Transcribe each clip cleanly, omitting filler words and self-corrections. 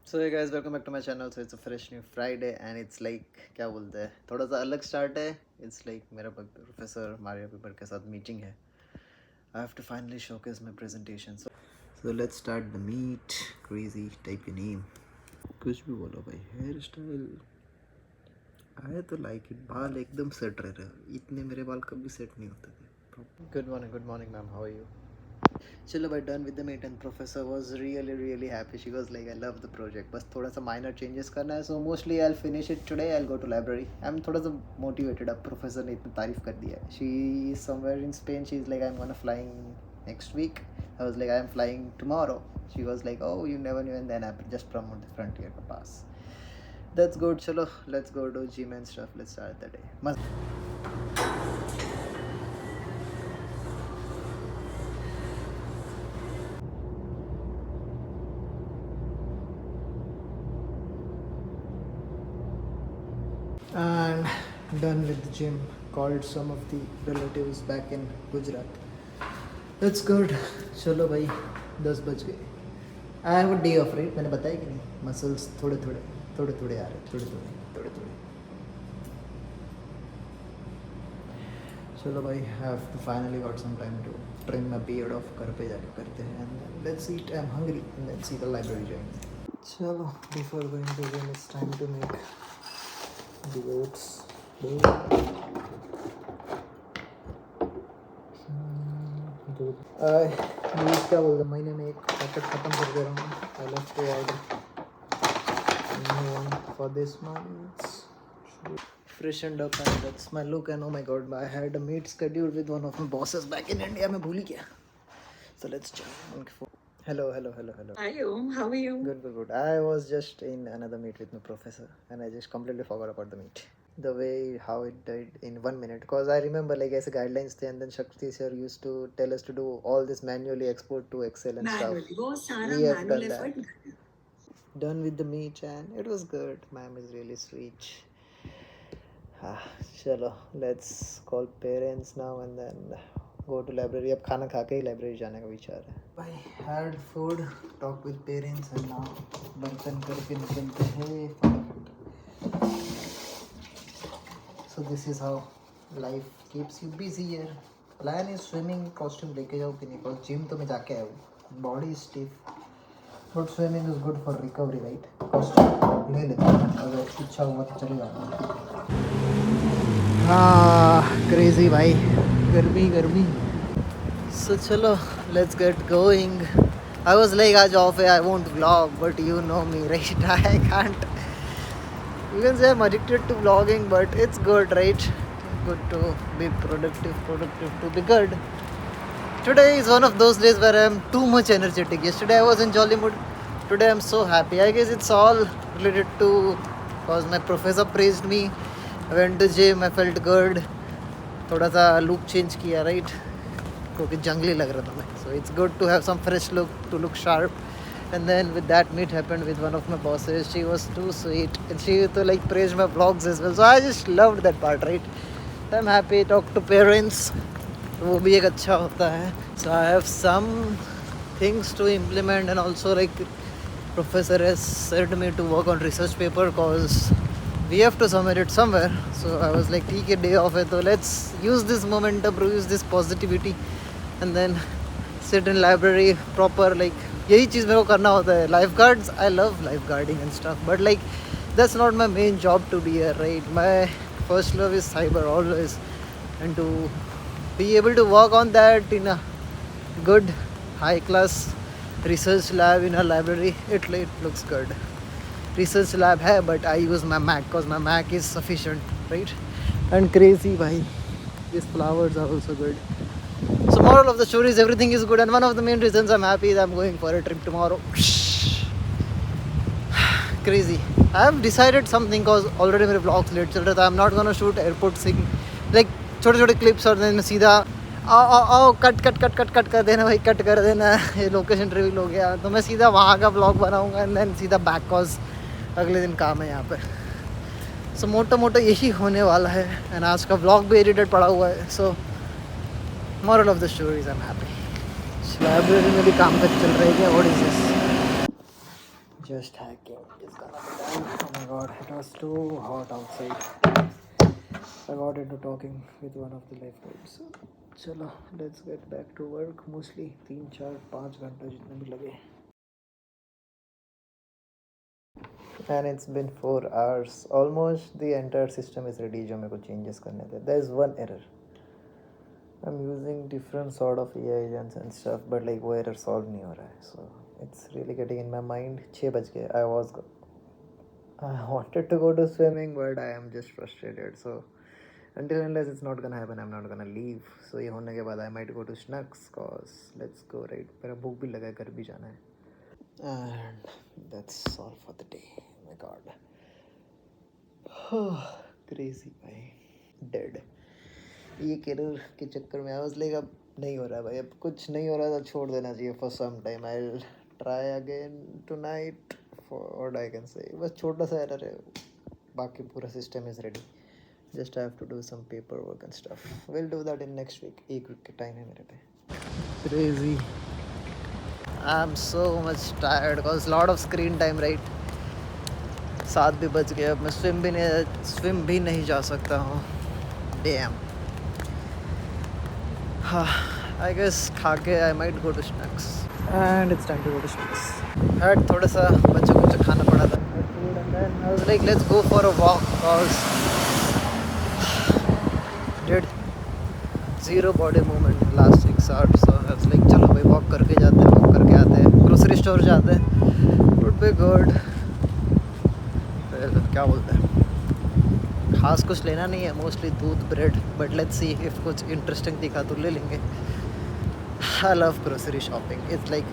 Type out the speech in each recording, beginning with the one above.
So hey guys, welcome back to my channel. So it's a fresh new Friday and it's like क्या बोलते हैं, थोड़ा सा अलग स्टार्ट है. It's like मेरा प्रोफेसर मारिया पेपर के साथ मीटिंग है. I have to finally showcase my presentation. So let's start the meet. Crazy, type your name. कुछ भी बोलो भाई. हेयर स्टाइल आया तो लाइक इट. बाल एकदम सेट रह रहे. इतने मेरे बाल कभी सेट नहीं होते थे. Good morning ma'am, how are you? चलो भाई, done with the meet and professor was really happy. She was like I love the project. बस थोड़ा सा माइनर चेंजेस करना है. So mostly I will finish it today. I will go to library. I am थोड़ा सा motivated. अब professor ने इतनी तारीफ कर दिया है. She is somewhere in Spain. She is like I am gonna flying next week. I was like I am flying tomorrow. She was like oh you never knew. And then I just promote the frontier का pass. That's good. चलो let's go to gym and stuff. Let's start the day. मस्त. And done with the gym. Called some of the relatives back in Gujarat. That's good. चलो भाई 10 बज गए. I have a day off, right? मैंने बताया कि नहीं. Muscles थोड़े आ रहे. थोड़े. चलो भाई, have to finally got some time to trim my beard off. घर पे जाके करते हैं. And let's eat. I'm hungry. And let's see the library join. चलो, before going to gym, it's time to make the oats. Use क्या बोलते, महीने में एक पैकेट ख़त्म कर दे रहा हूँ. I love to order for this month. Freshened up and that's my look. And oh my god, I had a meet scheduled with one of my bosses back in India. मैं भूल ही गया. So let's jump on phone. Hello. Hi Om, how are you? Good. I was just in another meet with my professor and I just completely forgot about the meet. The way how it did in 1 minute, because I remember like as a guidelines थे, and then Shakti sir used to tell us to do all this manually, export to Excel and Manually. stuff. वो सारा We have manual done effort. that. Done with the meet and it was good. Ma'am is really sweet. चलो let's call parents now and then go to library. अब खाना खा के ही library जाने का विचार है भाई. had food, talk with parents and now बर्तन करके निकलते हैं फटाफट. So this is how life keeps you busy here. Plan is swimming costume लेके जाओ कि नहीं, because gym तो मैं जाके आया हूँ. Body is stiff, but swimming is good for recovery, right? Costume ले लेते हैं, अगर इच्छा हुआ तो चले जाओ. हाँ क्रेजी भाई, गर्मी. So चलो let's get going. I was like आज off है, I won't vlog, but you know me, right? I can't. You can say I'm addicted to vlogging, but it's good, right? Good to be productive to be good. Today is one of those days where I'm too much energetic. Yesterday I was in jolly mood. Today I'm so happy. I guess it's all related to because my professor praised me. I went to gym, I felt good. थोड़ा सा look change किया, right? क्योंकि जंगली लग रहा था मैं. So it's good to have some fresh look, to look sharp. And then with that meet happened with one of my bosses. She was too sweet and she to like praise my vlogs as well. So I just loved that part, right? So I'm happy. Talk to parents, वो भी एक अच्छा होता है. So I have some things to implement and also like professor has said me to work on research paper cause we have to submit it somewhere. So I was like ठीक है, day off है तो let's use this momentum, use this positivity and then sit in library proper. Like यही चीज़ मेरे को करना होता है. Life guards, I love life guarding and stuff, but like that's not my main job to be here, right? My first love is cyber always, and to be able to work on that in a good high class research lab in a library, it looks good. Research lab है but I use my Mac because my Mac is sufficient, right? And crazy भाई, this flowers are also good. So moral of the story is everything is good and one of the main reasons I'm happy is I'm going for a trip tomorrow. Crazy. I have decided something cause already मेरे vlogs late चल रहे थे. I'm not gonna shoot airport scene like छोटे clips और then सीधा आओ cut कर देना भाई, कट कर देना. ये लोकेशन रिवील हो गया तो मैं सीधा वहाँ का vlog बनाऊँगा and then सीधा back cause अगले दिन काम है यहाँ पे. So मोटा यही होने वाला है and आज का vlog भी edited पड़ा हुआ है. So moral of the story is I'm happy. Library में भी काम कर चल रहा है क्या? What is this? Just hacking is gonna be done. Oh my god, it was too hot outside. I got into talking with one of the lifeguards. So, चलो let's get back to work. Mostly 3-4-5 घंटा जितने भी लगे. And it's been 4 hours. Almost the entire system is ready. जो मेरे को changes करने थे. There is one error. I'm using different sort of AI agents and stuff, but like वो error solve नहीं हो रहा है. So it's really getting in my mind. 6 बज गए. I wanted to go to swimming, but I am just frustrated. So until unless it's not gonna happen, I'm not gonna leave. So ये होने के बाद I might go to Schnucks, cause let's go, right? मेरा भूख भी लगा है, घर भी जाना है. And that's all for the day. Oh my god. Crazy भाई. Dead. ये करियर के चक्कर में I was like अब नहीं हो रहा भाई, अब कुछ नहीं हो रहा तो छोड़ देना चाहिए for some time. I'll try again tonight for what I can say. बस छोटा सा error है, बाकी पूरा system is ready. Just I have to do some paperwork and stuff. We'll do that in next week. एक week का time है मेरे पे. Crazy. I'm so much tired cause lot of screen time, right? 7 भी बज गए, अब मैं swim भी नहीं जा सकता हूँ. Damn. I guess खा के I might go to Schnucks. And it's time to go to Schnucks. Had थोड़ा सा बच्चों को खाना पड़ा था. And then I was like, let's go for a walk cause did zero body movement in last 6 hours. So I was like, चलो भाई walk करके जाते हैं, walk करके आते हैं, grocery store जाते हैं. Would be good. Well, क्या बोलते हैं, खास कुछ लेना नहीं है, मोस्टली दूध bread, but let's see if कुछ इंटरेस्टिंग दिखा तो ले लेंगे. I love grocery shopping. It's like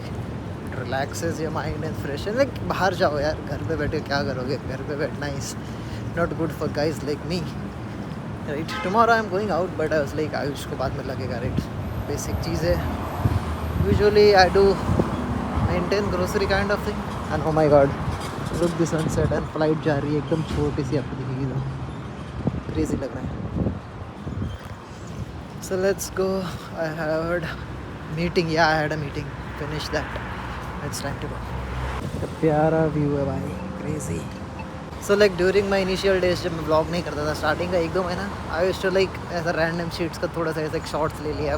relaxes your mind and fresh. Like बाहर जाओ यार, घर पे बैठे क्या करोगे, घर पे बैठना is not good for guys like me, right. Tomorrow I am going out, but I was like Ayush को बाद में लगेगा, राइट. बेसिक चीज़ है. Usually I do maintain grocery kind of thing. And oh my God, look the sunset and flight जा रही है एकदम छोटी सी, आपको दिखेगी तो क्रेजी लग रहा है. So let's go. I had meeting. Yeah, I had a meeting. Finish that. It's time to go. प्यारा व्यू है भाई, crazy. So like during my initial days जब मैं vlog नहीं करता था, starting का 1-2 महीना, I used to like ऐसा random sheets का थोड़ा सा ऐसा शॉर्ट्स ले लिया.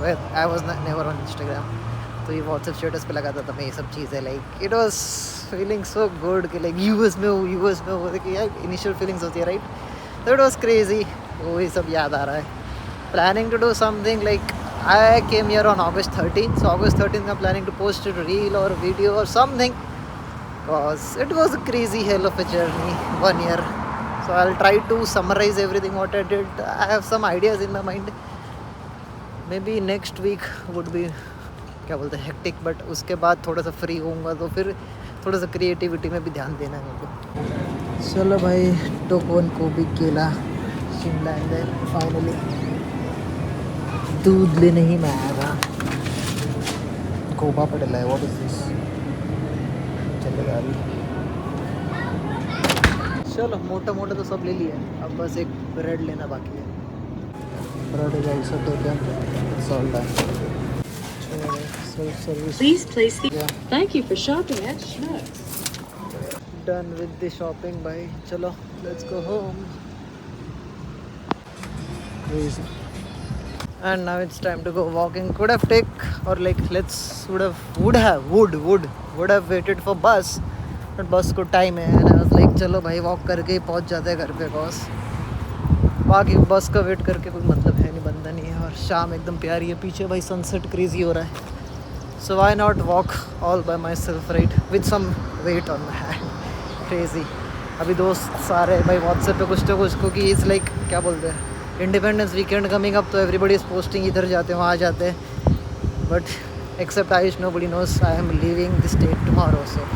I was never on Instagram. तो ये WhatsApp स्टेटस पे लगाता था मैं ये सब चीज़ें. Like it was feeling so good कि like US में हो कि यार initial feelings होती है, right? So it was crazy. वही सब याद आ रहा है. Planning to do something like I came here on August 13th. So August 13th I'm planning to post a reel or a video or something. Because it was a crazy hell of a journey, 1 year. So I'll try to summarize everything what I did. I have some ideas in my mind. Maybe next week would be क्या बोलते हैं hectic, but उसके बाद थोड़ा सा free होऊंगा तो फिर थोड़ा सा क्रिएटिविटी में भी ध्यान देना है मेरे को. चलो भाई, टोकोन को भी केला शिमला एंड देन फाइनली दूध लेने ही मैं आया था. गोबा पड़ेला है, व्हाट इज दिस. चलेगा अभी. चलो मोटा मोटा तो सब ले लिया, अब बस एक ब्रेड लेना बाकी है. Bread is also taken. It's all done. Self service. Please place the. Yeah. Thank you for shopping at Schnucks. Done with the shopping, bhai. Chalo, let's go home. Crazy. And now it's time to go walking. Could have would have waited for bus, but bus को time है. And I was like, चलो भाई walk करके ही पहुंच जाते हैं घर पे. cause बाकी बस का वेट करके कोई मतलब है नहीं, बनता नहीं है. और शाम एकदम प्यारी है, पीछे भाई सनसेट क्रेजी हो रहा है. So why not walk all by myself, right? With some weight on my hand. Crazy. अभी दोस्त सारे भाई WhatsApp पे कुछ तो कुछ, क्योंकि इट्स लाइक क्या बोलते हैं, इंडिपेंडेंस वीकेंड कमिंग अप, तो एवरीबडी इज पोस्टिंग, इधर जाते हैं वहाँ जाते हैं. But except Ayush, nobody knows I am leaving the state tomorrow. So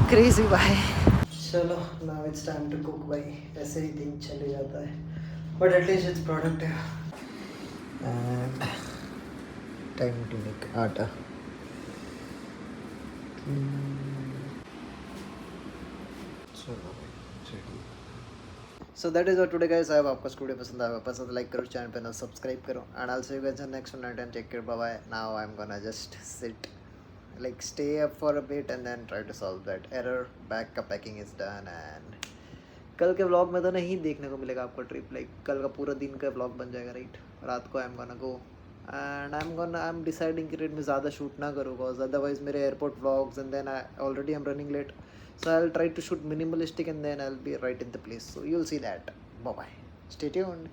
crazy भाई. चलो now it's time to cook भाई. ऐसे ही दिन चले जाता है, but at least it's productive. And time to make atta. So that is all today guys. I hope आपको वीडियो पसंद आया. पसंद लाइक करो, चैनल पे ना सब्सक्राइब करो. And I'll see you guys in the next one. Until then, take care, bye bye. Now I'm gonna just sit like stay up for a bit and then try to solve that error. Bag का packing is done and कल के vlog में तो नहीं देखने को मिलेगा आपको ट्रिप, लाइक कल का पूरा दिन का व्लॉग बन जाएगा राइट. रात को I am gonna go and I am deciding कि रेट में ज़्यादा शूट ना करूँ बिकॉज अदरवाइज मेरे airport vlogs and then I already am running late. So I will try to shoot minimalistic and then I will be right in the place. So you will see that. Bye bye, stay tuned.